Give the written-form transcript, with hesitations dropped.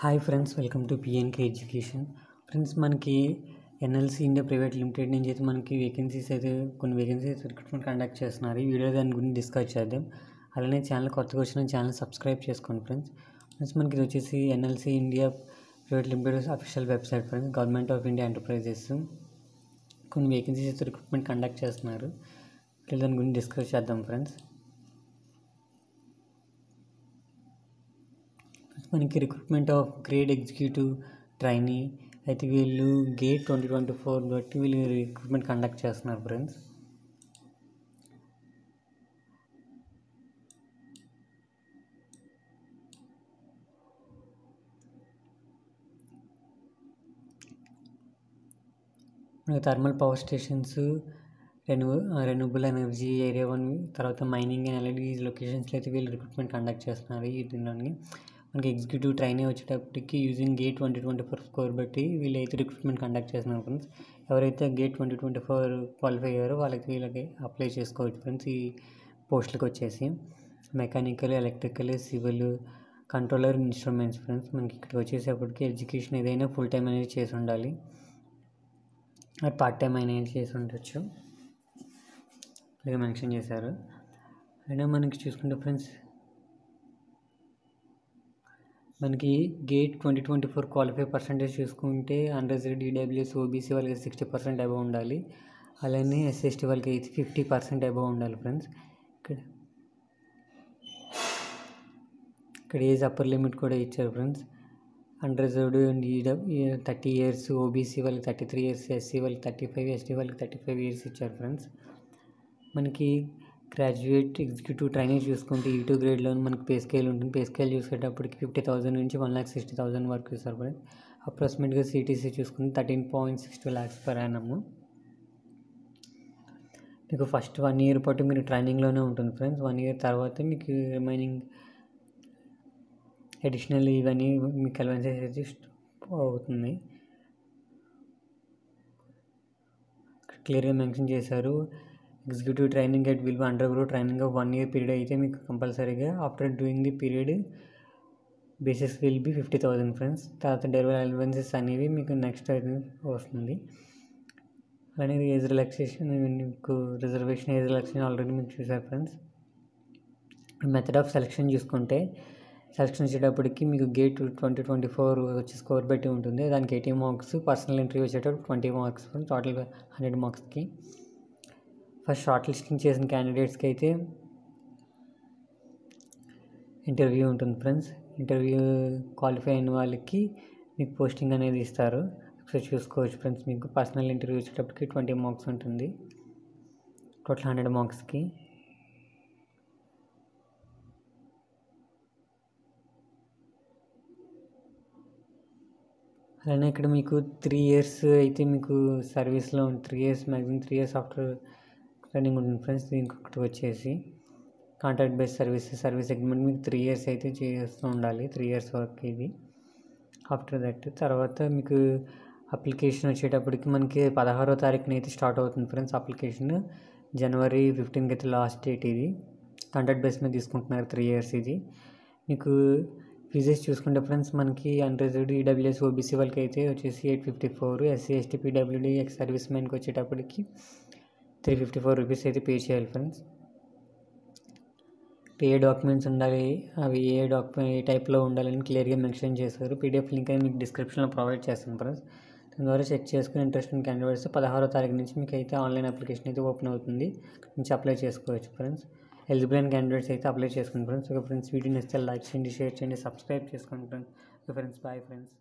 Hi friends, welcome to PNK education. Friends, మనకి NLC India private limited నుంచి అయితే మనకి కొన్ని వేకెన్సీస్ రిక్రూట్మెంట్ కండక్ట్ చేస్తున్నారు. ఈ వీడియో దాని గురించి డిస్కస్ చేద్దాం. అలానే ఛానల్ కొత్తగా వచ్చిన ఛానల్ సబ్స్క్రైబ్ చేసుకోండి ఫ్రెండ్స్. మనకి ఇది వచ్చేసి NLC India private limited official website friends. Government of India enterprises కొన్ని వేకెన్సీస్ అయితే రిక్రూట్మెంట్ కండక్ట్ చేస్తున్నారు. దాని గురించి డిస్కస్ చేద్దాం ఫ్రెండ్స్. మనకి recruitment of grade executive trainee అయితే వీళ్ళు గేట్ 2024 బట్టి వీళ్ళు రిక్రూట్మెంట్ కండక్ట్ చేస్తున్నారు friends. Thermal power stations, renewable energy area 1, తర్వాత మైనింగ్ అండ్ అలాంటి లొకేషన్స్లో అయితే వీళ్ళు రిక్రూట్మెంట్ కండక్ట్ చేస్తున్నారు. దీనిలోని మనకి ఎగ్జిక్యూటివ్ ట్రైనీ వచ్చేటప్పటికి యూజింగ్ గేట్ 2024 స్కోర్ బట్టి వీళ్ళైతే రిక్రూట్మెంట్ కండక్ట్ చేస్తున్నారు ఫ్రెండ్స్. ఎవరైతే గేట్ 2024 క్వాలిఫై అయ్యారో వీళ్ళకి అప్లై చేసుకోవచ్చు ఫ్రెండ్స్. ఈ పోస్టులకు వచ్చేసి mechanical, electrical, civil, controller, instruments friends. మనకి ఇక్కడికి వచ్చేసేపటికి ఎడ్యుకేషన్ ఏదైనా ఫుల్ టైం అనేది చేసి ఉండాలి, పార్ట్ టైం అనేది చేసి ఉండొచ్చు, అలాగే మెన్షన్ చేశారు. అయినా మనకి చూసుకుంటే ఫ్రెండ్స్, మనకి గేట్ 2024 క్వాలిఫై పర్సంటేజ్ చూసుకుంటే అన్రిజర్వ్డ్, ఈడబ్ల్యూఎస్, ఓబీసీ వాళ్ళకి 60% అబవ్ ఉండాలి. అలానే ఎస్సీ/ఎస్టీ వాళ్ళకి 50% అబవ్ ఉండాలి ఫ్రెండ్స్. ఇక్కడ ఏజ్ అప్పర్ లిమిట్ కూడా ఇచ్చారు friends. Unreserved and 30 years, OBC వాళ్ళకి 33 years, ఎస్సీ వాళ్ళకి 35, ఎస్టీ వాళ్ళకి 35 years ఇచ్చారు ఫ్రెండ్స్. మనకి గ్రాడ్యుయేట్ ఎగ్జిక్యూటివ్ ట్రైనింగ్ చూసుకుంటే E2 గ్రేడ్లో మనకి పే స్కేల్ ఉంటుంది. పే స్కేల్ చూసేటప్పటికి 50,000 నుంచి 1,60,000 వరకు ఇస్తారు ఫ్రెండ్స్. అప్రాక్సిమేట్గా CTC చూసుకుంటే 13.62 lakhs per annum. మీకు ఫస్ట్ 1 year పాటు మీరు ట్రైనింగ్లోనే ఉంటుంది ఫ్రెండ్స్. 1 year తర్వాత మీకు రిమైనింగ్ అడిషనల్ ఇవన్నీ మీకు అలవెన్సెస్ అయితే అవుతుంది. క్లియర్గా మెన్షన్ చేశారు. Executive training at will be undergo training of 1 year period అయితే మీకు కంపల్సరీగా after doing the period basis will be 50,000 friends. తర్వాత డెలివరీ అలవెన్సెస్ అనేవి మీకు నెక్స్ట్ వస్తుంది. అలానే ఏజ్ రిలాక్సేషన్, మీకు రిజర్వేషన్ ఏజ్ రిలాక్సేషన్ ఆల్రెడీ మీకు చూసారు ఫ్రెండ్స్. మెథడ్ ఆఫ్ సెలెక్షన్ చూసుకుంటే సెలెక్షన్ వచ్చేటప్పటికి మీకు గేట్ 2024 వచ్చే స్కోర్ బట్టి ఉంటుంది. దానికి 80 marks, పర్సనల్ ఇంటర్వ్యూ వచ్చేటప్పుడు 20 marks, టోటల్గా 100 marksకి. ఫస్ట్ షార్ట్ లిస్టింగ్ చేసిన క్యాండిడేట్స్కి అయితే ఇంటర్వ్యూ ఉంటుంది ఫ్రెండ్స్. ఇంటర్వ్యూ క్వాలిఫై అయిన వాళ్ళకి మీకు పోస్టింగ్ అనేది ఇస్తారు. ఒకసారి చూసుకోవచ్చు ఫ్రెండ్స్. మీకు పర్సనల్ ఇంటర్వ్యూ వచ్చేటప్పటికి 20 marks ఉంటుంది, టోటల్ 100 marksకి. అలానే ఇక్కడ మీకు 3 years అయితే మీకు సర్వీస్లో 3 years, maximum 3 years after training ఉంటుంది ఫ్రెండ్స్. ఇంకొకటి వచ్చేసి కాంట్రాక్ట్ బేస్డ్ సర్వీస్ అగ్రిమెంట్ మీకు 3 years అయితే చేస్తూ ఉండాలి. 3 years వరకు ఇది. ఆఫ్టర్ దట్ తర్వాత మీకు అప్లికేషన్ వచ్చేటప్పటికి మనకి 16వ తారీఖున అయితే స్టార్ట్ అవుతుంది ఫ్రెండ్స్. అప్లికేషన్ January 15 అయితే లాస్ట్ డేట్. ఇది కాంట్రాక్ట్ బేస్ మీద తీసుకుంటున్నారు 3 years ఇది. మీకు ఫీజెస్ చూసుకుంటే ఫ్రెండ్స్, మనకి అన్రిజర్వ్డ్, ఈడబ్ల్యూఎస్, ఓబీసీ వాళ్ళకి అయితే వచ్చేసి 854, ఎస్సీ/ఎస్టీ, పీడబ్ల్యూడీ, ఎక్స్ సర్వీస్ మెన్కి వచ్చేటప్పటికి 354 rupees అయితే పే చేయాలి ఫ్రెండ్స్. ఏ డాక్యుమెంట్స్ ఉండాలి, అవి ఏ టైప్లో ఉండాలని క్లియర్గా మెన్షన్ చేశారు. PDF లింక్ అని మీకు డిస్క్రిప్షన్లో ప్రొవైడ్ చేస్తాను ఫ్రెండ్స్. దాని ద్వారా చెక్ చేసుకుని ఇంట్రెస్ట్ ఉన్న క్యాండిడేట్స్ 16వ తారీఖు నుంచి మీకు అయితే ఆన్లైన్ అప్లికేషన్ అయితే ఓపెన్ అవుతుంది. నుంచి అప్లై చేసుకోవచ్చు ఫ్రెండ్స్. ఎలిజిబుల్ అయిన క్యాండిడేట్స్ అయితే అప్లై చేసుకోండి ఫ్రెండ్స్. ఓకే ఫ్రెండ్స్, వీడియో నచ్చితే లైక్ చేయండి, షేర్ చేయండి, సబ్స్క్రైబ్ చేసుకోండి friends. Okay friends, bye friends.